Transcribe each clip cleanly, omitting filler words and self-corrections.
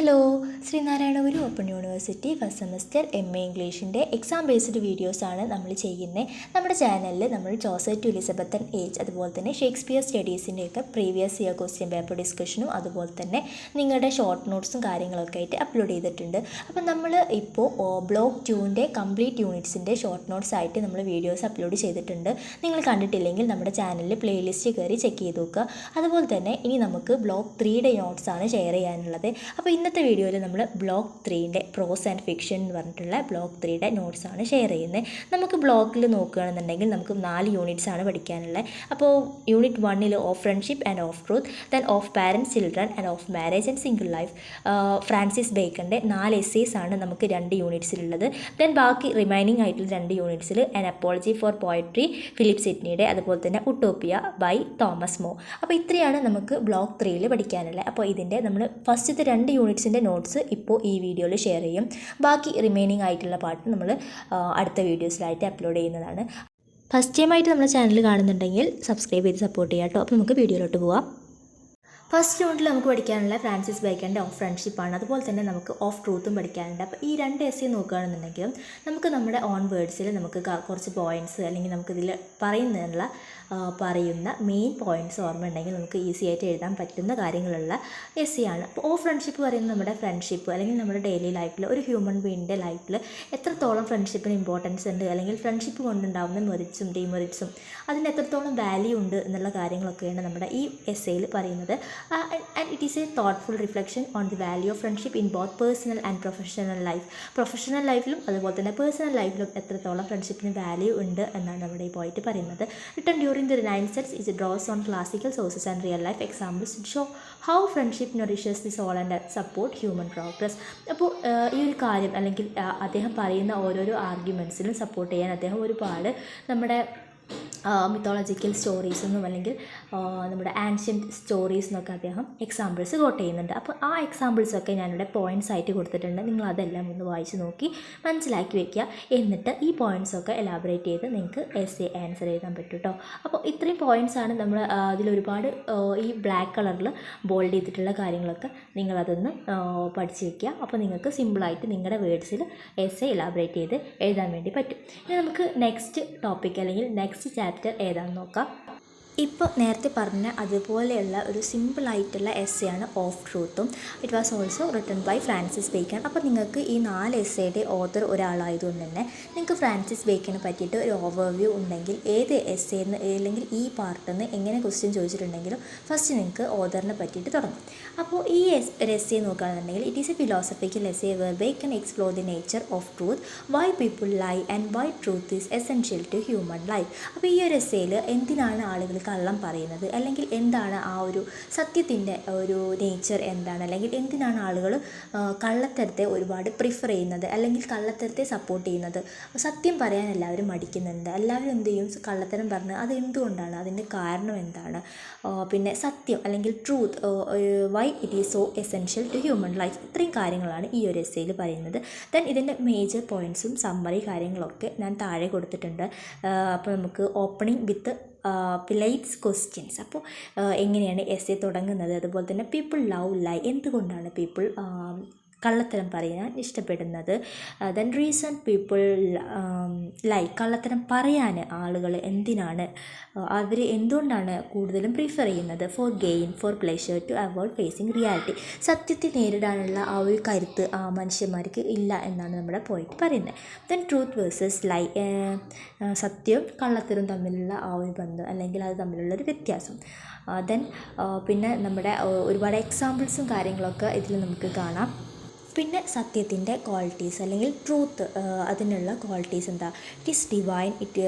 Hello, Sreenarayana Guru open university first semester MA ഇംഗ്ലീഷിൻ്റെ exam based വീഡിയോസാണ് നമ്മൾ ചെയ്യുന്നത്. നമ്മുടെ ചാനലിൽ നമ്മൾ ജോസഫ് ടു എലിസബത്തൻ ഏജ്, അതുപോലെ തന്നെ ഷേക്സ്പിയർ സ്റ്റഡീസിൻ്റെയൊക്കെ പ്രീവിയസ് ഇയർ ക്വസ്റ്റ്യൻ പേപ്പർ ഡിസ്കഷനും അതുപോലെ തന്നെ നിങ്ങളുടെ ഷോർട്ട് നോട്ട്സും കാര്യങ്ങളൊക്കെ ആയിട്ട് അപ്ലോഡ് ചെയ്തിട്ടുണ്ട്. അപ്പം നമ്മൾ ഇപ്പോൾ ബ്ലോക്ക് 2ൻ്റെ കംപ്ലീറ്റ് യൂണിറ്റ്സിൻ്റെ ഷോർട്ട് നോട്ട്സ് ആയിട്ട് നമ്മൾ വീഡിയോസ് അപ്ലോഡ് ചെയ്തിട്ടുണ്ട്. നിങ്ങൾ കണ്ടിട്ടില്ലെങ്കിൽ നമ്മുടെ ചാനലിൽ പ്ലേലിസ്റ്റ് കയറി ചെക്ക് ചെയ്ത് നോക്കുക. അതുപോലെ തന്നെ ഇനി നമുക്ക് ബ്ലോക്ക് 3യുടെ നോട്ട്സാണ് ഷെയർ ചെയ്യാനുള്ളത്. അപ്പോൾ ഇന്നത്തെ വീഡിയോയിൽ നമ്മൾ ബ്ലോക്ക് 3ൻ്റെ പ്രോസ് ആൻഡ് ഫിക്ഷൻ എന്ന് പറഞ്ഞിട്ടുള്ള ബ്ലോക്ക് 3യുടെ നോട്ട്സാണ് ഷെയർ ചെയ്യുന്നത്. നമുക്ക് ബ്ലോക്കിൽ നോക്കുകയാണെന്നുണ്ടെങ്കിൽ നമുക്ക് 4 യൂണിറ്റ്സാണ് പഠിക്കാനുള്ളത്. അപ്പോൾ യൂണിറ്റ് 1ൽ of friendship and of truth, then of parents children and of marriage and single life, Francis ബേക്കൻ്റെ 4 essays ആണ് നമുക്ക് 2 യൂണിറ്റ്സിലുള്ളത്. ദെൻ ബാക്കി റിമൈനിങ് ആയിട്ടുള്ള 2 യൂണിറ്റ്സിൽ an apology for poetry Philip സിഡ്നിയുടെ, അതുപോലെ തന്നെ ഉട്ടോപ്പിയ ബൈ തോമസ് മോ. അപ്പോൾ ഇത്രയാണ് നമുക്ക് ബ്ലോക്ക് 3ൽ പഠിക്കാനുള്ളത്. അപ്പോൾ ഇതിൻ്റെ നമ്മൾ ഫസ്റ്റത്തെ 2 യൂണിറ്റ്സിൻ്റെ നോട്ട്സ് ഇപ്പോൾ ഈ വീഡിയോയിൽ ഷെയർ ചെയ്യും. ബാക്കി റിമൈനിങ് ആയിട്ടുള്ള പാർട്ട് നമ്മൾ അടുത്ത വീഡിയോസിലായിട്ട് അപ്ലോഡ് ചെയ്യുന്നതാണ്. ഫസ്റ്റ് ടൈമായിട്ട് നമ്മുടെ ചാനൽ കാണുന്നുണ്ടെങ്കിൽ സബ്സ്ക്രൈബ് ചെയ്ത് സപ്പോർട്ട് ചെയ്യാം കേട്ടോ. അപ്പോൾ നമുക്ക് വീഡിയോയിലോട്ട് പോവാം. ഫസ്റ്റ് യൂണിറ്റിൽ നമുക്ക് പഠിക്കാനുള്ള ഫ്രാൻസിസ് ബേക്കൻ്റെ ഓഫ് ഫ്രണ്ട്ഷിപ്പാണ്. അതുപോലെ തന്നെ നമുക്ക് ഓഫ് ട്രൂത്തും പഠിക്കാനുണ്ട്. അപ്പോൾ ഈ 2 essay നോക്കുകയാണെന്നുണ്ടെങ്കിലും നമുക്ക് നമ്മുടെ ഓൺ വേർഡ്സിൽ നമുക്ക് കുറച്ച് പോയിൻറ്റ്സ് അല്ലെങ്കിൽ നമുക്കിതിൽ പറയുന്ന മെയിൻ പോയിൻറ്റ്സ് ഓർമ്മ ഉണ്ടെങ്കിൽ നമുക്ക് ഈസി ആയിട്ട് എഴുതാൻ പറ്റുന്ന കാര്യങ്ങളുള്ള essay ആണ്. അപ്പോൾ ഓഫ് ഫ്രണ്ട്ഷിപ്പ് പറയുന്നത് നമ്മുടെ ഫ്രണ്ട്ഷിപ്പ് അല്ലെങ്കിൽ നമ്മുടെ ഡെയിലി ലൈഫിൽ ഒരു ഹ്യൂമൻ ബീയിൻ്റെ ലൈഫിൽ എത്രത്തോളം ഫ്രണ്ട്ഷിപ്പിന് ഇമ്പോർട്ടൻസ് ഉണ്ട്, അല്ലെങ്കിൽ ഫ്രണ്ട്ഷിപ്പ് കൊണ്ടുണ്ടാകുന്ന മെറിറ്റ്സും ഡീമെറിറ്റ്സും അതിന് എത്രത്തോളം വാല്യൂ ഉണ്ട് എന്നുള്ള കാര്യങ്ങളൊക്കെയാണ് നമ്മുടെ ഈ essayയിൽ പറയുന്നത്. And it is a thoughtful reflection on the value of friendship in both personal and professional life. Professional ലൈഫിലും അതുപോലെ തന്നെ പേഴ്സണൽ ലൈഫിലും എത്രത്തോളം ഫ്രണ്ട്ഷിപ്പിന് വാല്യൂ ഉണ്ട് എന്നാണ് നമ്മുടെ ഈ പോയിട്ട് പറയുന്നത്. Written during the renaissance it draws on classical sources and real life examples to show how friendship nourishes the soul and support human progress. അപ്പോൾ ഈ ഒരു കാര്യം അല്ലെങ്കിൽ അദ്ദേഹം പറയുന്ന ഓരോരോ ആർഗ്യുമെൻറ്റ്സിനും സപ്പോർട്ട് ചെയ്യാൻ അദ്ദേഹം ഒരുപാട് നമ്മുടെ മിത്തോളജിക്കൽ സ്റ്റോറീസൊന്നും അല്ലെങ്കിൽ നമ്മുടെ ആൻഷ്യൻറ്റ് സ്റ്റോറീസ് എന്നൊക്കെ അദ്ദേഹം എക്സാമ്പിൾസ് കോട്ട് ചെയ്യുന്നുണ്ട്. അപ്പോൾ ആ എക്സാമ്പിൾസൊക്കെ ഞാനിവിടെ പോയിൻറ്റ്സ് ആയിട്ട് കൊടുത്തിട്ടുണ്ട്. നിങ്ങൾ അതെല്ലാം ഒന്ന് വായിച്ച് നോക്കി മനസ്സിലാക്കി വയ്ക്കുക. എന്നിട്ട് ഈ പോയിൻറ്റ്സൊക്കെ എലാബറേറ്റ് ചെയ്ത് നിങ്ങൾക്ക് essay ആൻസർ എഴുതാൻ പറ്റും കേട്ടോ. അപ്പോൾ ഇത്രയും പോയിൻറ്റ്സാണ് നമ്മൾ അതിലൊരുപാട് ഈ ബ്ലാക്ക് കളറിൽ ബോൾഡ് ചെയ്തിട്ടുള്ള കാര്യങ്ങളൊക്കെ നിങ്ങളതൊന്ന് പഠിച്ച് വയ്ക്കുക. അപ്പോൾ നിങ്ങൾക്ക് സിമ്പിളായിട്ട് നിങ്ങളുടെ വേർഡ്സിൽ essay എലാബറേറ്റ് ചെയ്ത് എഴുതാൻ വേണ്ടി പറ്റും. ഇനി നമുക്ക് നെക്സ്റ്റ് ടോപ്പിക് അല്ലെങ്കിൽ നെക്സ്റ്റ് ചാപ്റ്റർ ഏതാണെന്ന് നോക്കാം. ഇപ്പോൾ നേരത്തെ പറഞ്ഞ അതുപോലെയുള്ള ഒരു സിമ്പിളായിട്ടുള്ള essay ആണ് ഓഫ് ട്രൂത്തും. It was also written by Francis Bacon. അപ്പോൾ നിങ്ങൾക്ക് ഈ 4 essayയുടെ ഓതർ ഒരാളായതുകൊണ്ട് തന്നെ നിങ്ങൾക്ക് ഫ്രാൻസിസ് ബേക്കനെ പറ്റിയിട്ട് ഒരു ഓവർവ്യൂ ഉണ്ടെങ്കിൽ ഏത് essay അല്ലെങ്കിൽ ഈ പാർട്ടിൽ നിന്ന് എങ്ങനെ ക്വസ്റ്റ്യൻ ചോദിച്ചിട്ടുണ്ടെങ്കിലും ഫസ്റ്റ് നിങ്ങൾക്ക് ഓതറിനെ പറ്റിയിട്ട് തുടങ്ങും. അപ്പോൾ ഈ ഒരു essay നോക്കുകയാണെന്നുണ്ടെങ്കിൽ it is A philosophical essay where Bacon explore the nature of truth, why people lie and why truth is essential to human life. അപ്പോൾ ഈ ഒരു essayയിൽ എന്തിനാണ് ആളുകൾ കള്ളം പറയുന്നത്, അല്ലെങ്കിൽ എന്താണ് ആ ഒരു സത്യത്തിൻ്റെ ഒരു നേച്ചർ എന്താണ്, അല്ലെങ്കിൽ എന്തിനാണ് ആളുകൾ കള്ളത്തരത്തെ ഒരുപാട് പ്രിഫർ ചെയ്യുന്നത് അല്ലെങ്കിൽ കള്ളത്തരത്തെ സപ്പോർട്ട് ചെയ്യുന്നത്. സത്യം പറയാൻ എല്ലാവരും മടിക്കുന്നുണ്ട്. എല്ലാവരും എന്ത് ചെയ്യും, കള്ളത്തരം പറഞ്ഞ് അത് എന്തുകൊണ്ടാണ്, അതിൻ്റെ കാരണം എന്താണ്, പിന്നെ സത്യം അല്ലെങ്കിൽ truth, why it is so essential to human life. ഇത്രയും കാര്യങ്ങളാണ് ഈ ഒരു essayയിൽ പറയുന്നത്. ദെൻ ഇതിൻ്റെ മേജർ പോയിൻറ്റ്സും സമ്മറി കാര്യങ്ങളൊക്കെ ഞാൻ താഴെ കൊടുത്തിട്ടുണ്ട്. അപ്പോൾ നമുക്ക് ഓപ്പണിംഗ് വിത്ത് പിലൈറ്റ്സ് ക്വസ്റ്റ്യൻസ്. അപ്പോൾ എങ്ങനെയാണ് essay തുടങ്ങുന്നത്, അതുപോലെ തന്നെ പീപ്പിൾ ലവ് ലൈ, എന്തുകൊണ്ടാണ് പീപ്പിൾ കള്ളത്തരം പറയാൻ ഇഷ്ടപ്പെടുന്നത്, ദെൻ റീസൺ പീപ്പിൾ ലൈ, കള്ളത്തരം പറയാൻ ആളുകൾ എന്തിനാണ്, അവർ എന്തുകൊണ്ടാണ് കൂടുതലും പ്രിഫർ ചെയ്യുന്നത്, for gain, for pleasure, to avoid facing reality, സത്യത്തെ നേരിടാനുള്ള ആ ഒരു കരുത്ത് ആ മനുഷ്യന്മാർക്ക് ഇല്ല എന്നാണ് നമ്മുടെ പോയിന്റ് പറയുന്നത്. ദെൻ ട്രൂത്ത് വേഴ്സസ് ലൈ, സത്യവും കള്ളത്തരവും തമ്മിലുള്ള ആ ഒരു ബന്ധം അല്ലെങ്കിൽ അത് തമ്മിലുള്ളൊരു വ്യത്യാസം. ദെൻ പിന്നെ നമ്മുടെ ഒരുപാട് എക്സാമ്പിൾസും കാര്യങ്ങളൊക്കെ ഇതിൽ നമുക്ക് കാണാം. പിന്നെ സത്യത്തിൻ്റെ ക്വാളിറ്റീസ് അല്ലെങ്കിൽ ട്രൂത്ത്, അതിനുള്ള ക്വാളിറ്റീസ് എന്താ, it is divine,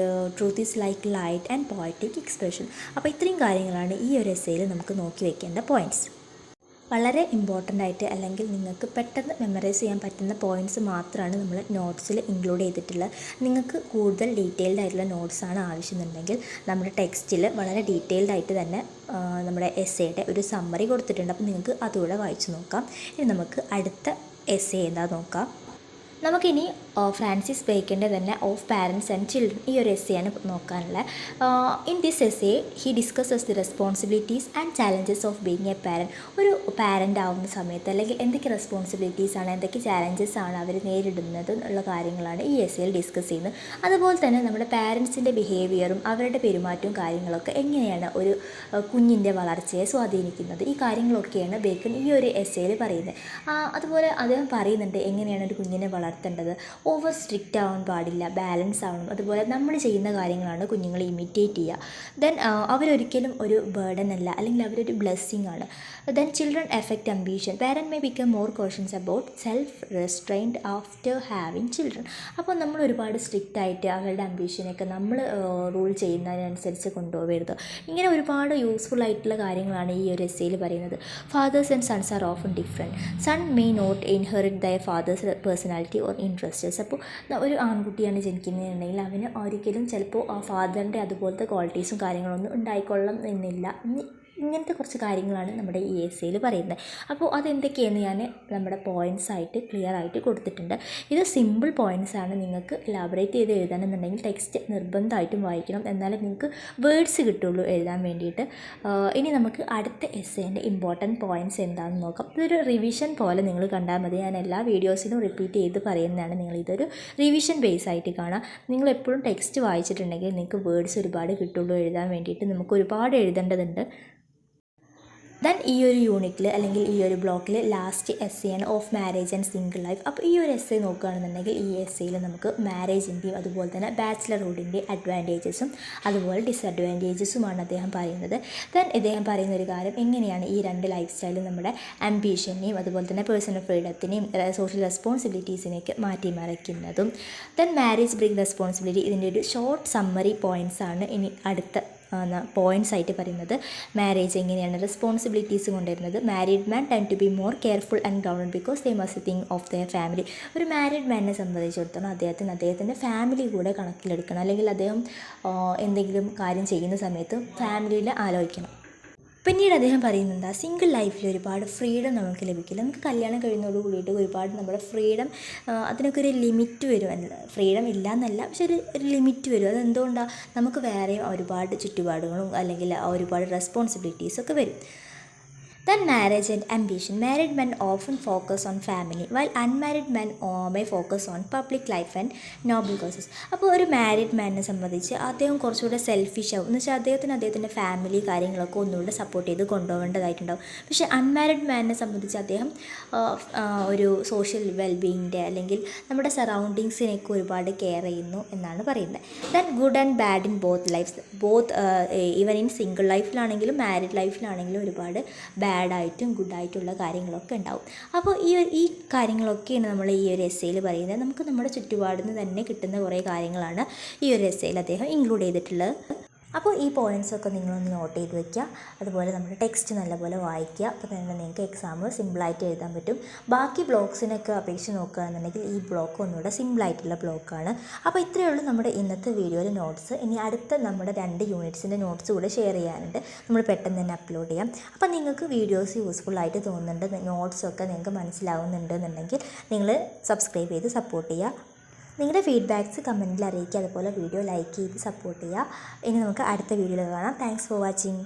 truth is like light and poetic expression. അപ്പോൾ ഇത്രയും കാര്യങ്ങളാണ് ഈ ഒരു essayയിൽ നമുക്ക് നോക്കി വയ്ക്കേണ്ട പോയിൻറ്റ്സ്. വളരെ ഇമ്പോർട്ടൻ്റ് ആയിട്ട് അല്ലെങ്കിൽ നിങ്ങൾക്ക് പെട്ടെന്ന് മെമ്മറൈസ് ചെയ്യാൻ പറ്റുന്ന പോയിൻറ്റ്സ് മാത്രമാണ് നമ്മൾ നോട്ട്സിൽ ഇൻക്ലൂഡ് ചെയ്തിട്ടുള്ളത്. നിങ്ങൾക്ക് കൂടുതൽ ഡീറ്റെയിൽഡ് ആയിട്ടുള്ള നോട്ട്സാണ് ആവശ്യമുണ്ടെങ്കിൽ നമ്മുടെ ടെക്സ്റ്റിൽ വളരെ ഡീറ്റെയിൽഡ് ആയിട്ട് തന്നെ നമ്മുടെ essayയുടെ ഒരു സമ്മറി കൊടുത്തിട്ടുണ്ട്. അപ്പോൾ നിങ്ങൾക്ക് അതുകൂടെ വായിച്ച് നോക്കാം. ഇനി നമുക്ക് അടുത്ത essay എന്താ നോക്കാം. നമുക്കിനി ഫ്രാൻസിസ് ബേക്കൻ്റെ തന്നെ ഓഫ് പാരൻസ് ആൻഡ് ചിൽഡ്രൻ ഈ ഒരു എസ്സേയാണ് നോക്കാനുള്ളത്. In this essay he discusses the responsibilities and challenges of being a parent. ഒരു പാരൻ്റ് ആവുന്ന സമയത്ത് അല്ലെങ്കിൽ എന്തൊക്കെ റെസ്പോൺസിബിലിറ്റീസ് ആണ്, എന്തൊക്കെ ചാലഞ്ചസ് ആണ് അവർ നേരിടുന്നത് എന്നുള്ള കാര്യങ്ങളാണ് ഈ എസ്സേയിൽ ഡിസ്കസ് ചെയ്യുന്നത്. അതുപോലെ തന്നെ നമ്മുടെ പാരൻസിൻ്റെ ബിഹേവിയറും അവരുടെ പെരുമാറ്റവും കാര്യങ്ങളൊക്കെ എങ്ങനെയാണ് ഒരു കുഞ്ഞിൻ്റെ വളർച്ചയെ സ്വാധീനിക്കുന്നത്, ഈ കാര്യങ്ങളൊക്കെയാണ് ബേക്കൺ ഈ ഒരു എസ്സേയിൽ പറയുന്നത്. അതുപോലെ അദ്ദേഹം പറയുന്നുണ്ട് എങ്ങനെയാണ് ഒരു കുഞ്ഞിനെ വളർത്തേണ്ടത്. ഓവർ സ്ട്രിക്റ്റ് ആവാൻ പാടില്ല, ബാലൻസ് ആവണം. അതുപോലെ നമ്മൾ ചെയ്യുന്ന കാര്യങ്ങളാണ് കുഞ്ഞുങ്ങൾ ഇമിറ്റേറ്റ് ചെയ്യുക. ദെൻ അവരൊരിക്കലും ഒരു ബേർഡൻ അല്ല, അല്ലെങ്കിൽ അവരൊരു ബ്ലെസ്സിങ് ആണ്. Then children effect ambition. Parent may become more quotients about self restrained after having children. അപ്പോൾ നമ്മൾ ഒരുപാട് സ്ട്രിക്റ്റ് ആയിട്ട് അവരുടെ അംബീഷനൊക്കെ നമ്മൾ റൂൾ ചെയ്യുന്നതിനനുസരിച്ച് കൊണ്ടുപോകരുത്. ഇങ്ങനെ ഒരുപാട് യൂസ്ഫുൾ ആയിട്ടുള്ള കാര്യങ്ങളാണ് ഈ ഒരു എസ്സേയിൽ പറയുന്നത്. Fathers and sons are often different. Son may not inherit their father's personality or interests. അപ്പോൾ ഒരു ആൺകുട്ടിയാണ് ജനിക്കുന്നതെന്നുണ്ടെങ്കിൽ അവന് ഒരിക്കലും ചിലപ്പോൾ ആ ഫാദറിൻ്റെ അതുപോലത്തെ ക്വാളിറ്റീസും കാര്യങ്ങളൊന്നും ഉണ്ടായിക്കൊള്ളണം എന്നില്ല. ഇങ്ങനത്തെ കുറച്ച് കാര്യങ്ങളാണ് നമ്മുടെ ഈ എസ്സേയിൽ പറയുന്നത്. അപ്പോൾ അതെന്തൊക്കെയാണ് ഞാൻ നമ്മുടെ പോയിൻറ്റ്സ് ആയിട്ട് ക്ലിയർ ആയിട്ട് കൊടുത്തിട്ടുണ്ട്. ഇത് സിമ്പിൾ പോയിൻറ്റ്സ് ആണ്. നിങ്ങൾക്ക് എലാബറേറ്റ് ചെയ്ത് എഴുതാനെന്നുണ്ടെങ്കിൽ ടെക്സ്റ്റ് നിർബന്ധമായിട്ടും വായിക്കണം, എന്നാലേ നിങ്ങൾക്ക് വേർഡ്സ് കിട്ടുള്ളൂ എഴുതാൻ വേണ്ടിയിട്ട്. ഇനി നമുക്ക് അടുത്ത എസ്സേൻ്റെ ഇമ്പോർട്ടൻറ്റ് പോയിൻറ്റ്സ് എന്താണെന്ന് നോക്കാം. ഇതൊരു റിവിഷൻ പോലെ നിങ്ങൾ കണ്ടാൽ മതി. ഞാൻ എല്ലാ വീഡിയോസിലും റിപ്പീറ്റ് ചെയ്ത് പറയുന്നതാണ്. നിങ്ങളിതൊരു റിവിഷൻ ബേസ് ആയിട്ട് കാണാം. നിങ്ങളെപ്പോഴും ടെക്സ്റ്റ് വായിച്ചിട്ടുണ്ടെങ്കിൽ നിങ്ങൾക്ക് വേർഡ്സ് ഒരുപാട് കിട്ടുള്ളൂ എഴുതാൻ വേണ്ടിയിട്ട്. നമുക്ക് ഒരുപാട് എഴുതേണ്ടതുണ്ട്. ദെൻ ഈ ഒരു യൂണിറ്റിൽ അല്ലെങ്കിൽ ഈ ഒരു ബ്ലോക്കിൽ ലാസ്റ്റ് എസ്സേയാണ് of marriage and single life. അപ്പോൾ ഈ ഒരു എസ്സേ നോക്കുകയാണെന്നുണ്ടെങ്കിൽ ഈ എസ്സേയിൽ നമുക്ക് മാരേജിൻ്റെയും അതുപോലെ തന്നെ ബാച്ചിലർഹുഡിൻ്റെ അഡ്വാൻറ്റേജസും അതുപോലെ ഡിസഡ്വാൻറ്റേജസുമാണ് അദ്ദേഹം പറയുന്നത്. ദെൻ ഇദ്ദേഹം പറയുന്ന ഒരു കാര്യം എങ്ങനെയാണ് ഈ രണ്ട് ലൈഫ് സ്റ്റൈലും നമ്മുടെ ആംബിഷനെയും അതുപോലെ തന്നെ പേഴ്സണൽ ഫ്രീഡത്തിനെയും സോഷ്യൽ റെസ്പോൺസിബിലിറ്റീസിനെയൊക്കെ മാറ്റിമറിക്കുന്നതും. Then marriage bring responsibility. ഇതിൻ്റെ ഒരു ഷോർട്ട് സമ്മറി പോയിൻറ്റ്സ് ആണ് ഇനി അടുത്ത പോയിൻറ്റ്സ് ആയിട്ട് പറയുന്നത്. മാരേജ് എങ്ങനെയാണ് റെസ്പോൺസിബിലിറ്റീസ് കൊണ്ടുവരുന്നത്. Married man tend to be more careful and grounded because they must think of their family. ഒരു മാരീഡ് മാനിനെ സംബന്ധിച്ചിടത്തോളം അദ്ദേഹത്തിൻ്റെ ഫാമിലി കൂടെ കണക്കിലെടുക്കണം, അല്ലെങ്കിൽ അദ്ദേഹം എന്തെങ്കിലും കാര്യം ചെയ്യുന്ന സമയത്ത് ഫാമിലിയിൽ ആലോചിക്കണം. പിന്നീട് അദ്ദേഹം പറയുന്നത് സിംഗിൾ ലൈഫിൽ ഒരുപാട് ഫ്രീഡം നമുക്ക് ലഭിക്കില്ല. നമുക്ക് കല്യാണം കഴിയുന്നതോട് കൂടിയിട്ട് ഒരുപാട് നമ്മുടെ ഫ്രീഡം അതിനൊക്കെ ഒരു ലിമിറ്റ് വരും. ഫ്രീഡം ഇല്ല എന്നല്ല, പക്ഷെ ഒരു ലിമിറ്റ് വരും. അതെന്തുകൊണ്ടാണ്? നമുക്ക് വേറെയും ഒരുപാട് ചുറ്റുപാടുകളും അല്ലെങ്കിൽ ഒരുപാട് റെസ്പോൺസിബിലിറ്റീസൊക്കെ വരും. Then marriage and ambition. Married men often focus on family, while unmarried men may focus on public life and noble causes. അപ്പോൾ ഒരു മാരീഡ് മാനിനെ സംബന്ധിച്ച് അദ്ദേഹം കുറച്ചുകൂടെ സെൽഫിഷ് ആവും. എന്ന് വെച്ചാൽ അദ്ദേഹത്തിൻ്റെ ഫാമിലി കാര്യങ്ങളൊക്കെ ഒന്നുകൂടെ സപ്പോർട്ട് ചെയ്ത് കൊണ്ടുപോകേണ്ടതായിട്ടുണ്ടാവും. പക്ഷേ അൺമാരീഡ് മാനിനെ സംബന്ധിച്ച് അദ്ദേഹം ഒരു സോഷ്യൽ വെൽബീയിങ്ങിൻ്റെ അല്ലെങ്കിൽ നമ്മുടെ സറൗണ്ടിങ്സിനെയൊക്കെ ഒരുപാട് കെയർ ചെയ്യുന്നു എന്നാണ് പറയുന്നത്. Then good and bad in both lifes. Even in single ലൈഫിലാണെങ്കിലും മാരീഡ് ലൈഫിലാണെങ്കിലും ഒരുപാട് ബാഡായിട്ടും ഗുഡായിട്ടുള്ള കാര്യങ്ങളൊക്കെ ഉണ്ടാവും. അപ്പോൾ ഈ കാര്യങ്ങളൊക്കെയാണ് നമ്മൾ ഈ ഒരു എസ്സേയിൽ പറയുന്നത്. നമുക്ക് നമ്മുടെ ചുറ്റുപാടിൽ നിന്ന് തന്നെ കിട്ടുന്ന കുറേ കാര്യങ്ങളാണ് ഈ ഒരു എസ്സേയിൽ അദ്ദേഹം ഇൻക്ലൂഡ് ചെയ്തിട്ടുള്ളത്. അപ്പോൾ ഈ പോയിൻറ്റ്സൊക്കെ നിങ്ങളൊന്ന് നോട്ട് ചെയ്ത് വയ്ക്കുക. അതുപോലെ നമ്മുടെ ടെക്സ്റ്റ് നല്ലപോലെ വായിക്കുക. അപ്പോൾ തന്നെ നിങ്ങൾക്ക് എക്സാം സിമ്പിളായിട്ട് എഴുതാൻ പറ്റും. ബാക്കി ബ്ലോഗ്സിനൊക്കെ അപേക്ഷിച്ച് നോക്കുകയാണെന്നുണ്ടെങ്കിൽ ഈ ബ്ലോക്ക് ഒന്നുകൂടെ സിമ്പിളായിട്ടുള്ള ബ്ലോക്കാണ്. അപ്പോൾ ഇത്രയേ ഉള്ളൂ നമ്മുടെ ഇന്നത്തെ വീഡിയോയിൽ നോട്ട്സ്. ഇനി അടുത്ത നമ്മുടെ 2 യൂണിറ്റ്സിൻ്റെ നോട്ട്സ് കൂടെ ഷെയർ ചെയ്യാനുണ്ട്. നമ്മൾ പെട്ടെന്ന് തന്നെ അപ്ലോഡ് ചെയ്യാം. അപ്പോൾ നിങ്ങൾക്ക് വീഡിയോസ് യൂസ്ഫുള്ളായിട്ട് തോന്നുന്നുണ്ട്, നോട്ട്സൊക്കെ നിങ്ങൾക്ക് മനസ്സിലാവുന്നുണ്ടെന്നുണ്ടെങ്കിൽ നിങ്ങൾ സബ്സ്ക്രൈബ് ചെയ്ത് സപ്പോർട്ട് ചെയ്യുക. നിങ്ങളുടെ ഫീഡ്ബാക്ക്സ് കമൻറ്റിൽ അറിയിക്കുക. അതുപോലെ വീഡിയോ ലൈക്ക് ചെയ്ത് സപ്പോർട്ട് ചെയ്യുക. ഇനി നമുക്ക് അടുത്ത വീഡിയോയിൽ കാണാം. Thanks for watching.